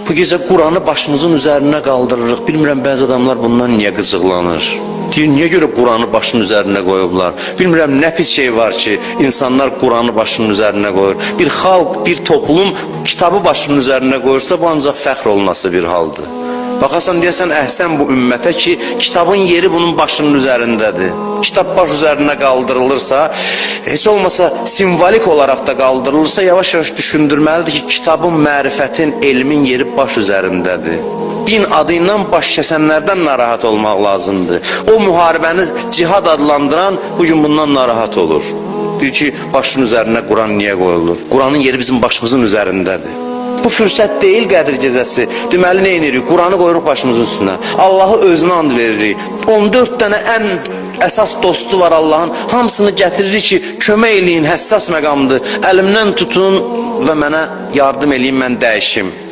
Bu gecə Quranı başımızın üzərinə qaldırırıq. Bilmirəm, bəzi adamlar bundan niyə qıcıqlanır? Deyir, niyə görə Quranı başının üzərinə qoyublar? Bilmirəm, nə pis şey var ki, insanlar Quranı başının üzərinə qoyur. Bir xalq, bir toplum kitabı başının üzərinə qoyursa, bu ancaq fəxr olunası bir haldır. Baxasan, deyəsən, əhsən bu ümmətə ki, kitabın yeri bunun başının üzərindədir. Kitab baş üzərinə qaldırılırsa, heç olmasa simvolik olaraq da qaldırılırsa, yavaş-yavaş düşündürməlidir ki, kitabın, mərifətin, elmin yeri baş üzərindədir. Din adı ilə baş kəsənlərdən narahat olmaq lazımdır. O müharibəni cihad adlandıran bugün bundan narahat olur. Deyir ki, başın üzərinə Quran niyə qoyulur? Quranın yeri bizim başımızın üzərindədir. Bu fürsət deyil Qədir gecəsi. Deməli, nə edirik? Quranı qoyuruq başımızın üstünə. Allahı özünə and veririk. 14 dənə ən əsas dostu var Allahın. Hamısını gətiririk ki, kömək eləyin, həssas məqamdır. Əlimdən tutun və mənə yardım eləyin, mən dəyişim.